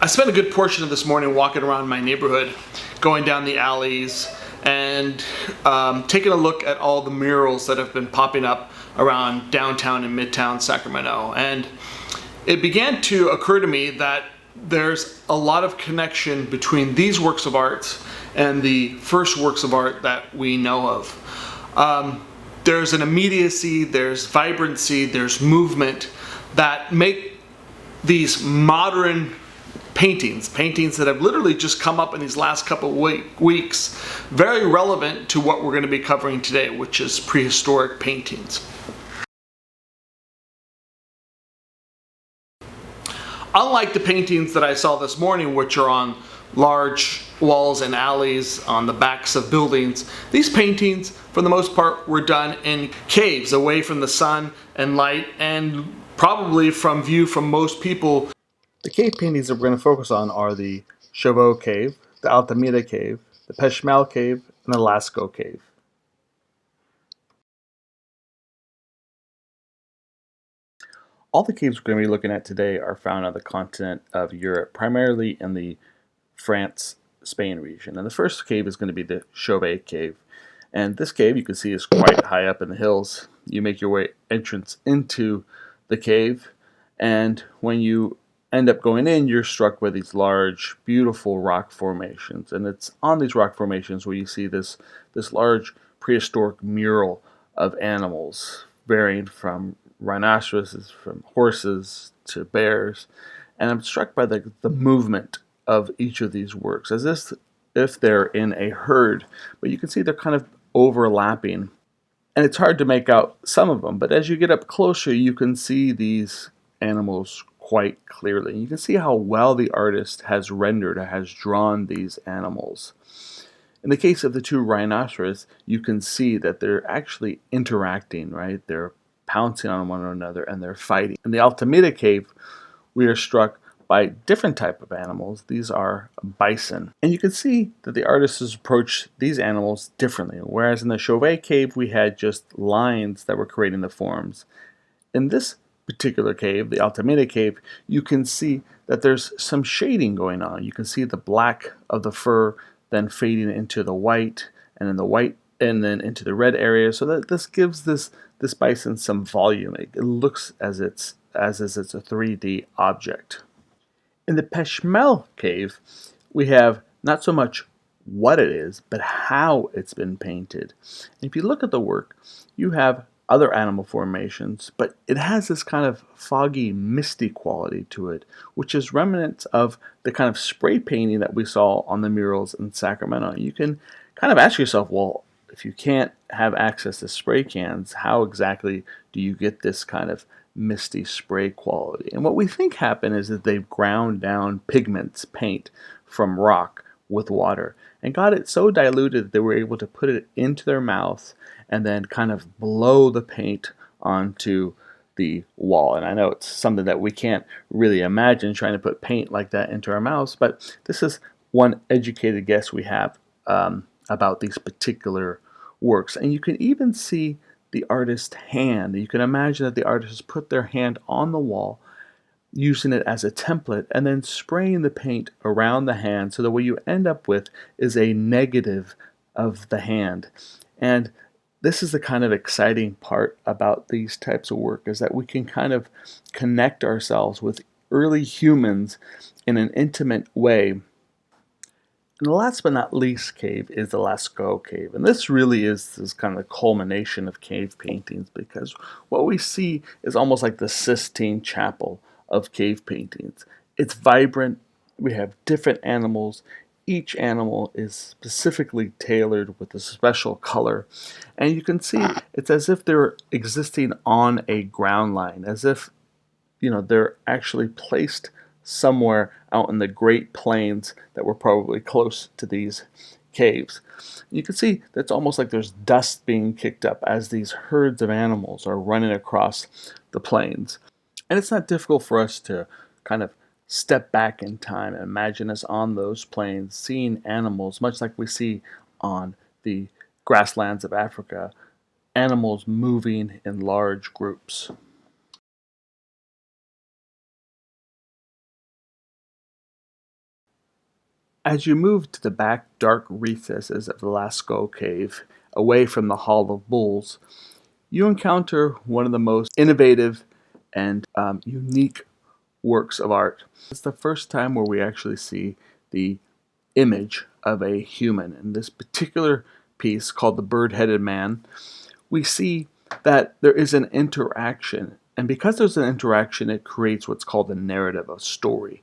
I spent a good portion of this morning walking around my neighborhood, going down the alleys, and taking a look at all the murals that have been popping up around downtown and Midtown Sacramento. And it began to occur to me that there's a lot of connection between these works of art and the first works of art that we know of. There's an immediacy, there's vibrancy, there's movement that make these modern paintings that have literally just come up in these last couple of weeks, very relevant to what we're going to be covering today, which is prehistoric paintings. Unlike the paintings that I saw this morning, which are on large walls and alleys on the backs of buildings, these paintings, for the most part, were done in caves, away from the sun and light, and probably from view from most people. The cave paintings that we're going to focus on are the Chauvet Cave, the Altamira Cave, the Peshmel Cave, and the Lascaux Cave. All the caves we're going to be looking at today are found on the continent of Europe, primarily in the France-Spain region. And the first cave is going to be the Chauvet Cave. And this cave, you can see, is quite high up in the hills. You make your way entrance into the cave, and when you end up going in, you're struck by these large, beautiful rock formations. And it's on these rock formations where you see this large prehistoric mural of animals, varying from rhinoceroses, from horses to bears. And I'm struck by the movement of each of these works, as if they're in a herd, but you can see they're kind of overlapping. And it's hard to make out some of them, but as you get up closer, you can see these animals quite clearly. You can see how well the artist has rendered or has drawn these animals. In the case of the two rhinoceros, you can see that they're actually interacting, right? They're pouncing on one another and they're fighting. In the Altamira Cave, we are struck by different type of animals. These are bison. And you can see that the artist has approached these animals differently. Whereas in the Chauvet Cave, we had just lines that were creating the forms. In this particular cave, the Altamira Cave, you can see that there's some shading going on. You can see the black of the fur then fading into the white, and then the white, and then into the red area, so that this gives this bison some volume. It looks as if it's a 3D object. In the Peshmel Cave, we have not so much what it is, but how it's been painted. And if you look at the work, you have other animal formations, but it has this kind of foggy, misty quality to it, which is remnants of the kind of spray painting that we saw on the murals in Sacramento. You can kind of ask yourself, well, if you can't have access to spray cans, how exactly do you get this kind of misty spray quality? And what we think happened is that they've ground down pigments, paint, from rock with water, and got it so diluted that they were able to put it into their mouth and then kind of blow the paint onto the wall. And I know it's something that we can't really imagine, trying to put paint like that into our mouths, but this is one educated guess we have about these particular works. And you can even see the artist's hand. You can imagine that the artist has put their hand on the wall, using it as a template, and then spraying the paint around the hand, so that what you end up with is a negative of the hand. And this is the kind of exciting part about these types of work, is that we can kind of connect ourselves with early humans in an intimate way. And the last but not least cave is the Lascaux Cave. And this really is this kind of culmination of cave paintings, because what we see is almost like the Sistine Chapel of cave paintings. It's vibrant. We have different animals. Each animal is specifically tailored with a special color. And you can see it's as if they're existing on a ground line, as if, they're actually placed somewhere out in the Great Plains that were probably close to these caves. You can see that's almost like there's dust being kicked up as these herds of animals are running across the plains. And it's not difficult for us to kind of step back in time and imagine us on those plains, seeing animals, much like we see on the grasslands of Africa, animals moving in large groups. As you move to the back dark recesses of the Lascaux Cave, away from the Hall of Bulls, you encounter one of the most innovative and unique works of art. It's the first time where we actually see the image of a human. In this particular piece called The Bird-Headed Man, we see that there is an interaction. And because there's an interaction, it creates what's called a narrative, a story.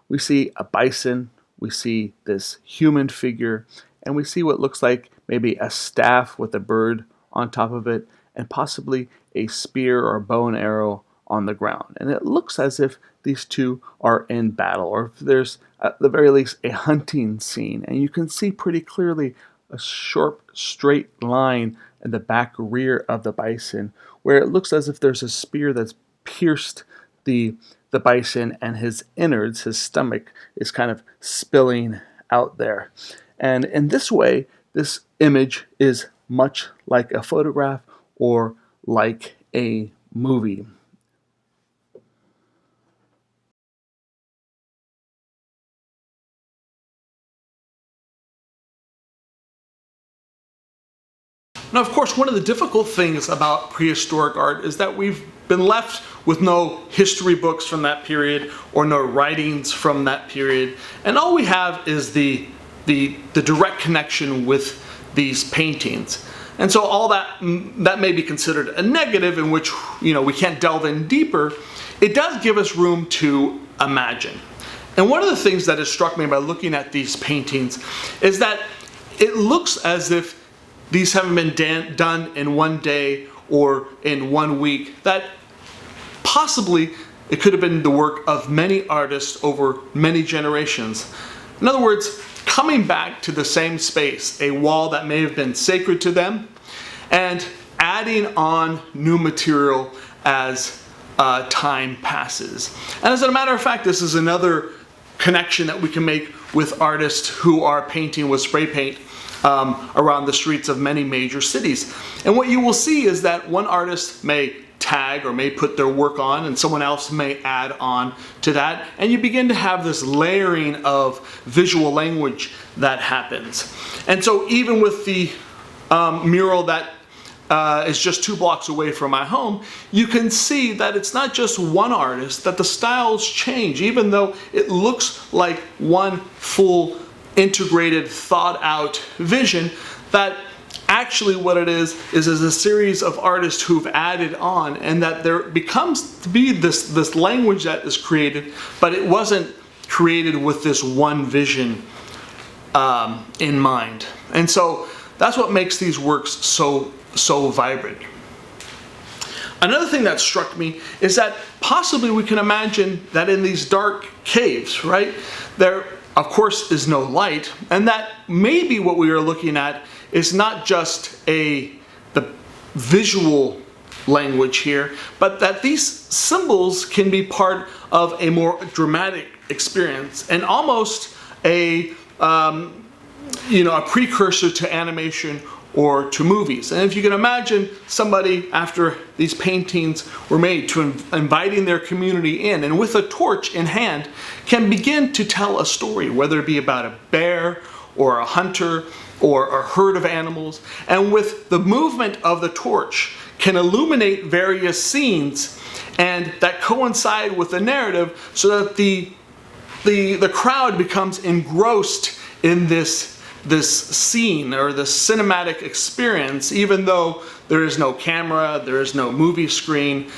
We see a bison, we see this human figure, and we see what looks like maybe a staff with a bird on top of it, and possibly a spear or bow and arrow on the ground. And it looks as if these two are in battle, or if there's at the very least a hunting scene. And you can see pretty clearly a sharp, straight line in the back rear of the bison, where it looks as if there's a spear that's pierced the bison, and his innards, his stomach, is kind of spilling out there. And in this way, this image is much like a photograph or like a movie. Now, of course, one of the difficult things about prehistoric art is that we've been left with no history books from that period or no writings from that period, and all we have is the direct connection with these paintings. And so all that may be considered a negative, in which we can't delve in deeper. It does give us room to imagine. And one of the things that has struck me by looking at these paintings is that it looks as if these haven't been done in one day or in 1 week, that possibly it could have been the work of many artists over many generations. In other words, coming back to the same space, a wall that may have been sacred to them, and adding on new material as time passes. And as a matter of fact, this is another connection that we can make with artists who are painting with spray paint around the streets of many major cities. And what you will see is that one artist may tag or may put their work on, and someone else may add on to that, and you begin to have this layering of visual language that happens. And so even with the mural that is just 2 blocks away from my home, you can see that it's not just one artist, that the styles change, even though it looks like one full integrated, thought out vision, that actually what it is a series of artists who've added on, and that there becomes to be this language that is created, but it wasn't created with this one vision in mind. And so that's what makes these works so vibrant. Another thing that struck me is that possibly we can imagine that in these dark caves, right, there of course is no light, and that maybe what we are looking at is not just the visual language here, but that these symbols can be part of a more dramatic experience, and almost a precursor to animation or to movies. And if you can imagine somebody, after these paintings were made, to inviting their community in, and with a torch in hand can begin to tell a story, whether it be about a bear or a hunter or a herd of animals, and with the movement of the torch can illuminate various scenes and that coincide with the narrative, so that the crowd becomes engrossed in this scene or this cinematic experience, even though there is no camera, there is no movie screen,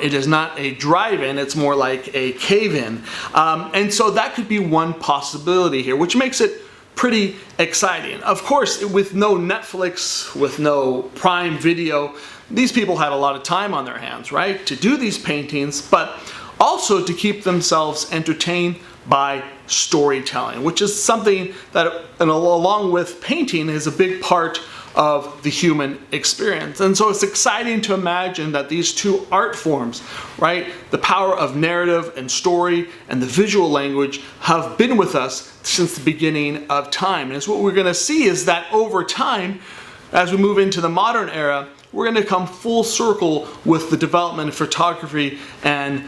it is not a drive-in, it's more like a cave-in. And so that could be one possibility here, which makes it pretty exciting. Of course, with no Netflix, with no Prime Video, these people had a lot of time on their hands, right, to do these paintings, but also to keep themselves entertained by storytelling, which is something that, and along with painting, is a big part of the human experience. And so it's exciting to imagine that these two art forms, right, the power of narrative and story and the visual language, have been with us since the beginning of time. And so what we're going to see is that over time, as we move into the modern era, we're going to come full circle with the development of photography and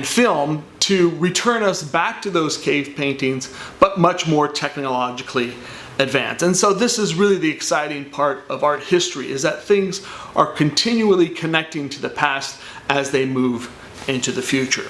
film to return us back to those cave paintings, but but much more technologically advanced. And so this is really the exciting part of art history, is that things are continually connecting to the past as they move into the future.